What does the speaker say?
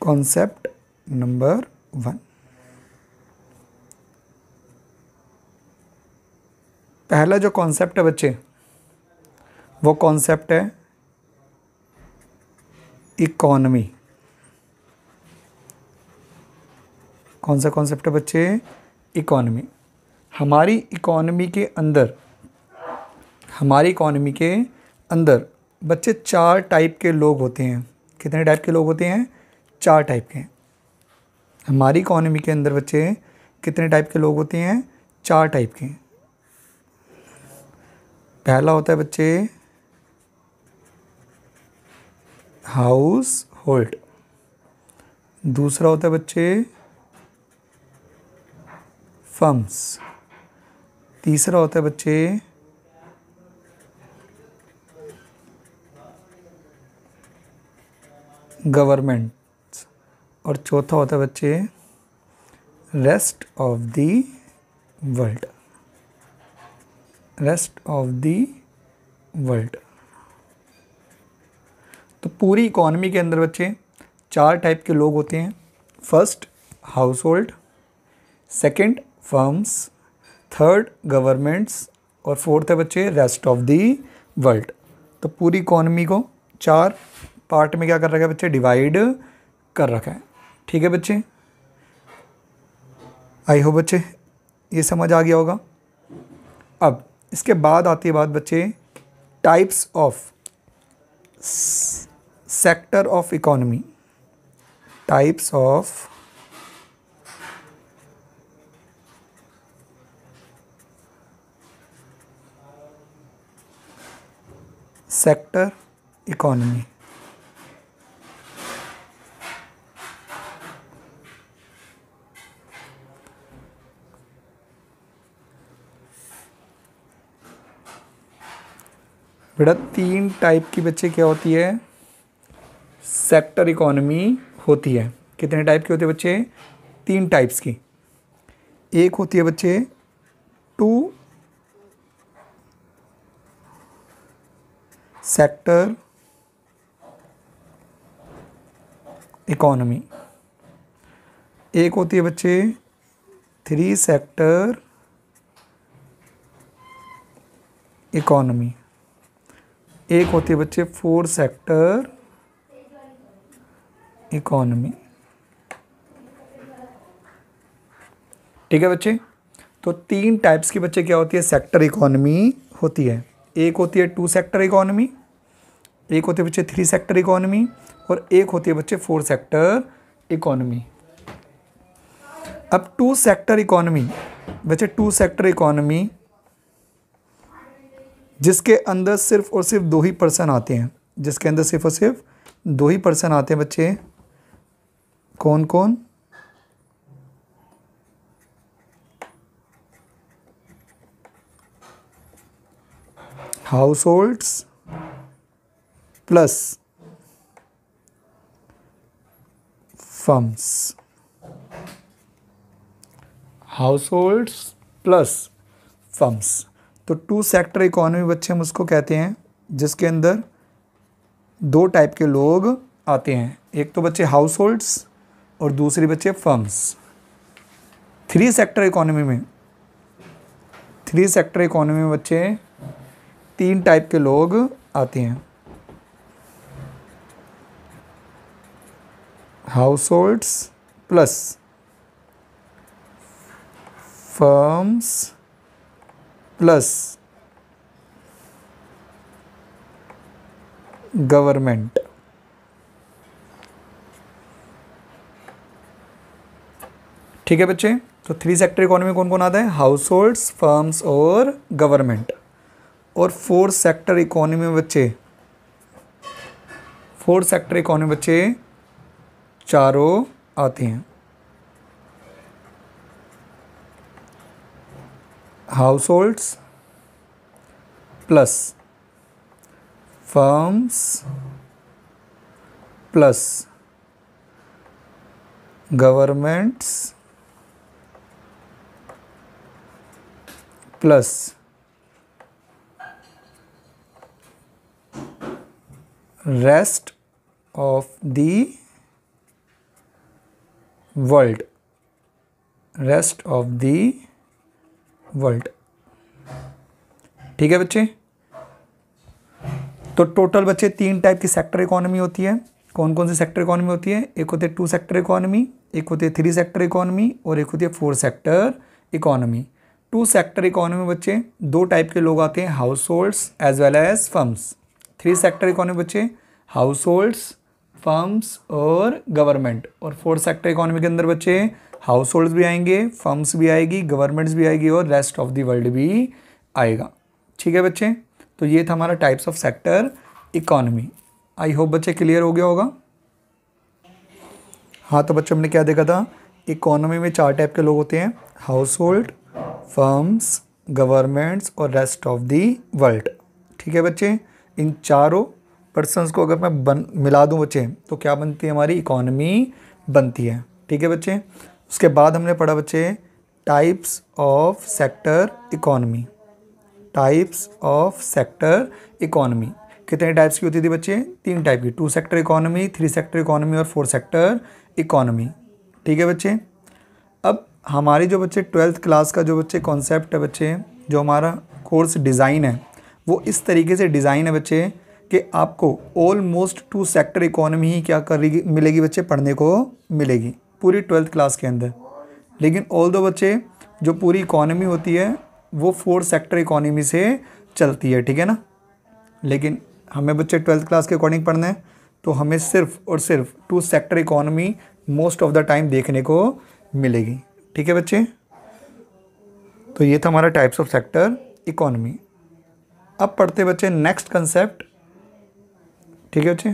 Concept number 1, पहला जो concept है बच्चे वो कॉन्सेप्ट है इकोनॉमी। कौन सा कॉन्सेप्ट है बच्चे? इकोनॉमी। हमारी इकोनॉमी के अंदर बच्चे 4 टाइप के लोग होते हैं। कितने टाइप के लोग होते हैं? 4 टाइप के। हमारी इकोनॉमी के अंदर बच्चे कितने टाइप के लोग होते हैं? 4 टाइप के। पहला होता है बच्चे हाउस होल्ड, दूसरा होता है बच्चे फर्म्स, तीसरा होता है बच्चे गवर्नमेंट, और चौथा होता है बच्चे rest of the world. Rest of the world. तो पूरी इकोनॉमी के अंदर बच्चे 4 टाइप के लोग होते हैं। First house hold, second firms, third governments, और फोर्थ है बच्चे रेस्ट ऑफ द वर्ल्ड। तो पूरी इकोनॉमी को 4 पार्ट में क्या कर रखा है बच्चे? डिवाइड कर रखा है। ठीक है बच्चे, आई हो बच्चे ये समझ आ गया होगा। अब इसके बाद आती है बात बच्चे types of sector of economy. Types of sector economy. बेटा 3 टाइप की बच्चे क्या होती है? सेक्टर इकोनॉमी होती है। कितने टाइप की होती है बच्चे? 3 टाइप्स की। एक होती है बच्चे टू सेक्टर इकोनॉमी, एक होती है बच्चे 3 सेक्टर इकोनॉमी, एक होती है बच्चे 4 सेक्टर इकोनॉमी। ठीक है बच्चे, तो 3 टाइप्स की बच्चे क्या होती है? सेक्टर इकोनॉमी होती है। एक होती है 2 सेक्टर इकोनॉमी, एक होती है बच्चे 3 सेक्टर इकोनॉमी, और एक होती है बच्चे 4 सेक्टर इकोनॉमी। अब 2 सेक्टर इकोनॉमी बच्चे, 2 सेक्टर इकोनॉमी जिसके अंदर सिर्फ और सिर्फ 2 ही पर्सन आते हैं, जिसके अंदर सिर्फ और सिर्फ 2 ही पर्सन आते हैं बच्चे। कौन कौन? House holds plus firms. House holds plus firms. तो 2 सेक्टर इकोनॉमी बच्चे हम उसको कहते हैं जिसके अंदर 2 टाइप के लोग आते हैं। एक तो बच्चे हाउस होल्ड्स और दूसरी बच्चे फर्म्स। 3 सेक्टर इकोनॉमी में बच्चे 3 टाइप के लोग आते हैं। House holds plus firms plus government. ठीक है बच्चे, तो 3 सेक्टर इकोनॉमी कौन कौन आता है? हाउस होल्ड्स, फर्म्स और गवर्नमेंट। और 4 सेक्टर इकोनॉमी में बच्चे 4 सेक्टर इकोनॉमी बच्चे चारों आते हैं। House holds plus firms plus governments plus rest of the world, rest of the world. ठीक है बच्चे। तो टोटल बच्चे 3 टाइप की सेक्टर इकोनॉमी होती है। कौन कौन सी सेक्टर इकोनॉमी होती है? एक होती है 2 सेक्टर इकोनॉमी, एक होती है 3 सेक्टर इकोनॉमी और एक होती है 4 सेक्टर इकोनॉमी। 2 सेक्टर इकोनॉमी बच्चे 2 टाइप के लोग आते हैं, households as well as firms. 3 sector economy बच्चे हाउस होल्ड्स, फर्म्स और गवर्नमेंट। और 4 सेक्टर इकोनॉमी के अंदर बच्चे हाउस होल्ड्स भी आएंगे, फर्म्स भी आएगी, गवर्नमेंट्स भी आएगी और रेस्ट ऑफ द वर्ल्ड भी आएगा। ठीक है बच्चे। तो ये था हमारा types of sector economy. I hope बच्चे क्लियर हो गया होगा। हाँ तो बच्चों हमने क्या देखा था, इकोनॉमी में 4 टाइप के लोग होते हैं, हाउस होल्ड, फर्म्स, गवर्नमेंट्स और रेस्ट ऑफ दी वर्ल्ड। ठीक है बच्चे। इन चारों पर्सन्स को अगर मैं मिला दूं बच्चे तो क्या बनती है, हमारी इकोनॉमी बनती है। ठीक है बच्चे। उसके बाद हमने पढ़ा बच्चे types of sector economy. Types of sector economy कितने टाइप्स की होती थी बच्चे? 3 टाइप की, 2 सेक्टर इकोनॉमी, 3 सेक्टर इकोनॉमी और 4 सेक्टर इकोनॉमी। ठीक है बच्चे। अब हमारी जो बच्चे 12th क्लास का जो बच्चे कॉन्सेप्ट है बच्चे, जो हमारा कोर्स डिज़ाइन है वो इस तरीके से डिज़ाइन है बच्चे कि आपको ऑलमोस्ट 2 सेक्टर इकोनॉमी ही क्या करेगी, मिलेगी बच्चे, पढ़ने को मिलेगी पूरी 12th क्लास के अंदर। लेकिन ऑल दो बच्चे जो पूरी इकोनॉमी होती है वो 4 सेक्टर इकोनॉमी से चलती है। ठीक है ना। लेकिन हमें बच्चे 12th क्लास के अकॉर्डिंग पढ़ना है तो हमें सिर्फ और सिर्फ 2 sector economy most of the time देखने को मिलेगी। ठीक है बच्चे। तो ये था हमारा टाइप्स ऑफ सेक्टर इकोनॉमी। अब पढ़ते बच्चे नेक्स्ट कंसेप्ट। ठीक है बच्चे।